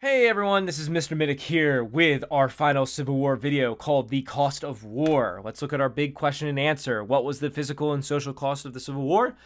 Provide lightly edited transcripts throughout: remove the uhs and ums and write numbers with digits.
Hey everyone, this is Mr. Middick here with our final Civil War video called The Cost of War. Let's look at our big question and answer. What was the physical and social cost of the Civil War?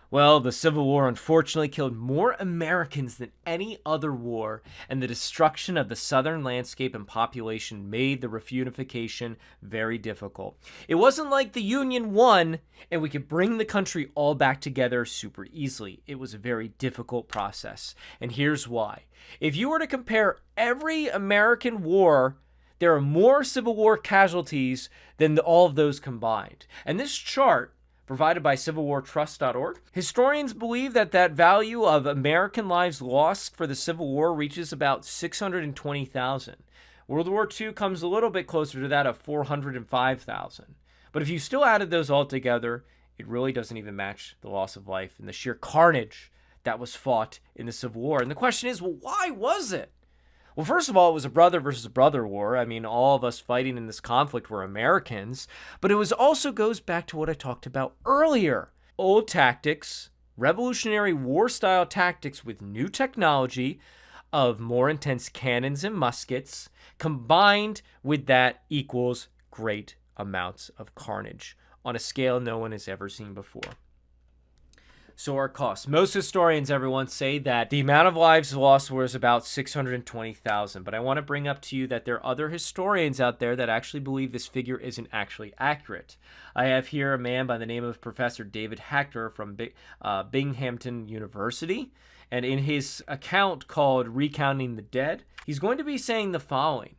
Well, the Civil War unfortunately killed more Americans than any other war, and the destruction of the southern landscape and population made the reunification very difficult. It wasn't like the Union won and we could bring the country all back together super easily. It was a very difficult process, and here's why. If you were to compare every American war, there are more Civil War casualties than all of those combined. And this chart provided by CivilWarTrust.org. Historians believe that value of American lives lost for the Civil War reaches about 620,000. World War II comes a little bit closer to that of 405,000. But if you still added those all together, it really doesn't even match the loss of life and the sheer carnage that was fought in the Civil War. And the question is, well, why was it? Well, first of all, it was a brother versus brother war. I mean, all of us fighting in this conflict were Americans, but it also goes back to what I talked about earlier. Old tactics, Revolutionary War style tactics with new technology of more intense cannons and muskets, combined with that equals great amounts of carnage on a scale no one has ever seen before. So our costs. Most historians, everyone, say that the amount of lives lost was about 620,000. But I want to bring up to you that there are other historians out there that actually believe this figure isn't actually accurate. I have here a man by the name of Professor David Hector from Binghamton University. And in his account called Recounting the Dead, he's going to be saying the following.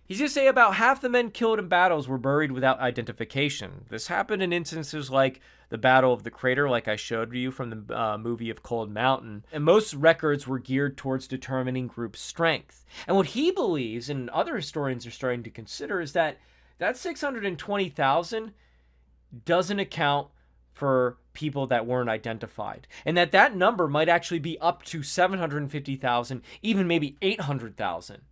He's going to say about half the men killed in battles were buried without identification. This happened in instances like the Battle of the Crater, like I showed you from the movie of Cold Mountain. And most records were geared towards determining group strength. And what he believes, and other historians are starting to consider, is that 620,000 doesn't account for people that weren't identified. And that number might actually be up to 750,000, even maybe 800,000.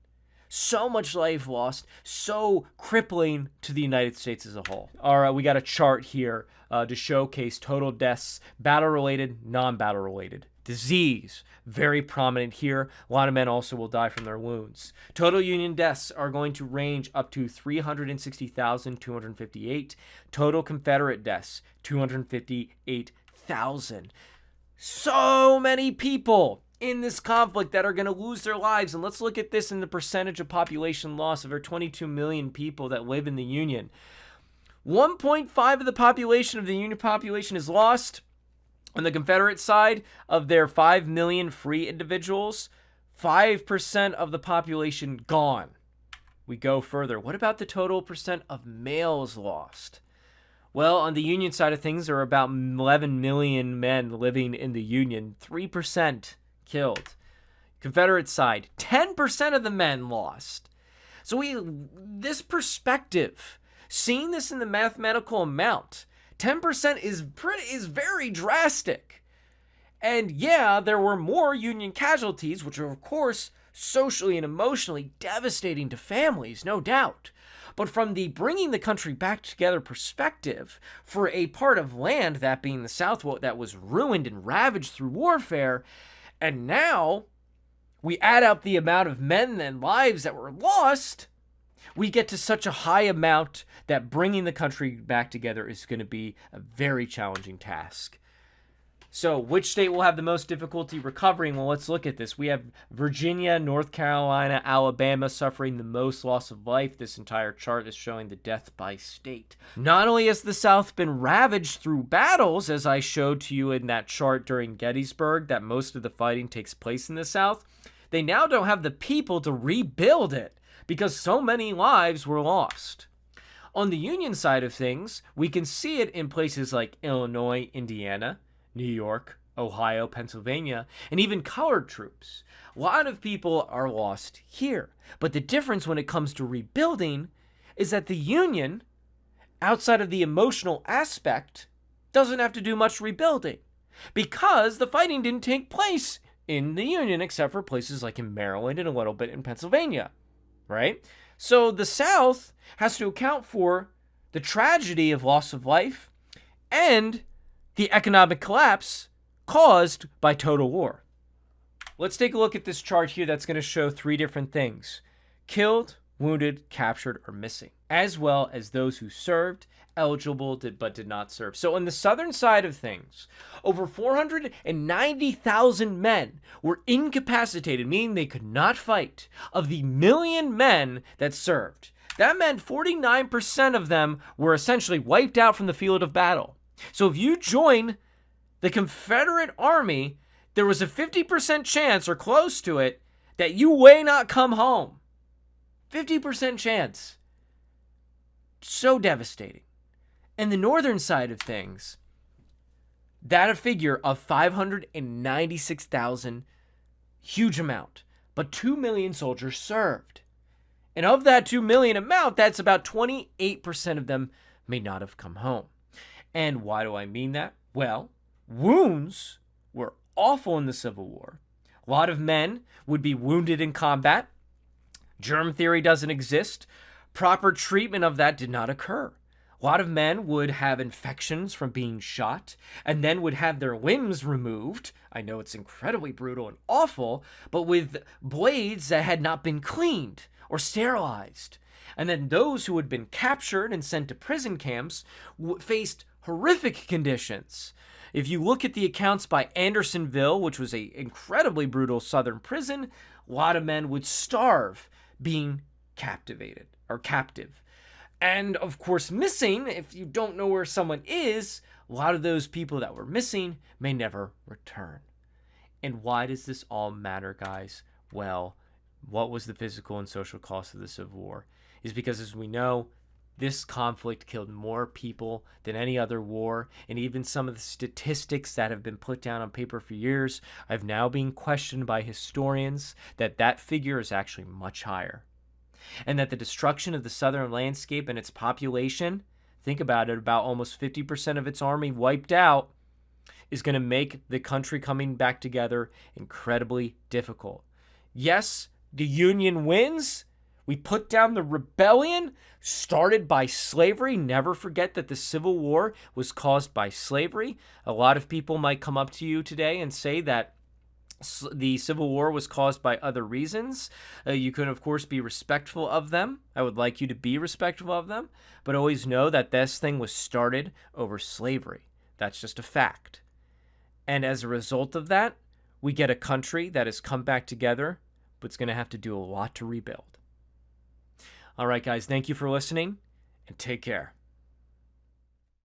So much life lost, so crippling to the United States as a whole. All right, we got a chart here to showcase total deaths, battle-related, non-battle-related. Disease, very prominent here. A lot of men also will die from their wounds. Total Union deaths are going to range up to 360,258. Total Confederate deaths, 258,000. So many people in this conflict that are going to lose their lives. And let's look at this in the percentage of population loss of our 22 million people that live in the Union. 1.5 of the population of the Union population is lost. On the Confederate side of their 5 million free individuals, 5% of the population gone. We go further. What about the total percent of males lost? Well, on the Union side of things, there are about 11 million men living in the Union. 3% killed. Confederate side, 10% of the men lost. So this perspective, seeing this in the mathematical amount, 10% is very drastic. And yeah, there were more Union casualties, which are of course socially and emotionally devastating to families, no doubt. But from the bringing the country back together perspective, for a part of land, that being the South, that was ruined and ravaged through warfare, and now we add up the amount of men and lives that were lost, we get to such a high amount that bringing the country back together is going to be a very challenging task. So which state will have the most difficulty recovering? Well, let's look at this. We have Virginia, North Carolina, Alabama suffering the most loss of life. This entire chart is showing the death by state. Not only has the South been ravaged through battles, as I showed to you in that chart during Gettysburg, that most of the fighting takes place in the South, they now don't have the people to rebuild it because so many lives were lost. On the Union side of things, we can see it in places like Illinois, Indiana, New York, Ohio, Pennsylvania, and even colored troops. A lot of people are lost here. But the difference when it comes to rebuilding is that the Union, outside of the emotional aspect, doesn't have to do much rebuilding because the fighting didn't take place in the Union except for places like in Maryland and a little bit in Pennsylvania, right? So the South has to account for the tragedy of loss of life and the economic collapse caused by total war. Let's take a look at this chart here that's going to show 3 different things: killed, wounded, captured, or missing, as well as those who served, eligible, but did not serve. So on the southern side of things, over 490,000 men were incapacitated, meaning they could not fight, of the million men that served. That meant 49% of them were essentially wiped out from the field of battle. So if you join the Confederate Army, there was a 50% chance, or close to it, that you may not come home. 50% chance. So devastating. And the northern side of things, that a figure of 596,000, huge amount, but 2 million soldiers served. And of that 2 million amount, that's about 28% of them may not have come home. And why do I mean that? Well, wounds were awful in the Civil War. A lot of men would be wounded in combat. Germ theory doesn't exist. Proper treatment of that did not occur. A lot of men would have infections from being shot and then would have their limbs removed. I know it's incredibly brutal and awful, but with blades that had not been cleaned or sterilized. And then those who had been captured and sent to prison camps faced horrific conditions. If you look at the accounts by Andersonville, which was an incredibly brutal southern prison, a lot of men would starve being captive. And of course, missing, if you don't know where someone is, a lot of those people that were missing may never return. And why does this all matter, guys? Well, what was the physical and social cost of the Civil War? Is because, as we know, this conflict killed more people than any other war, and even some of the statistics that have been put down on paper for years have now been questioned by historians that figure is actually much higher. And that the destruction of the southern landscape and its population, think about it, about almost 50% of its army wiped out, is going to make the country coming back together incredibly difficult. Yes, the Union wins. We put down the rebellion started by slavery. Never forget that the Civil War was caused by slavery. A lot of people might come up to you today and say that the Civil War was caused by other reasons. You can, of course, be respectful of them. I would like you to be respectful of them, but always know that this thing was started over slavery. That's just a fact. And as a result of that, we get a country that has come back together, but it's going to have to do a lot to rebuild. All right, guys, thank you for listening, and take care.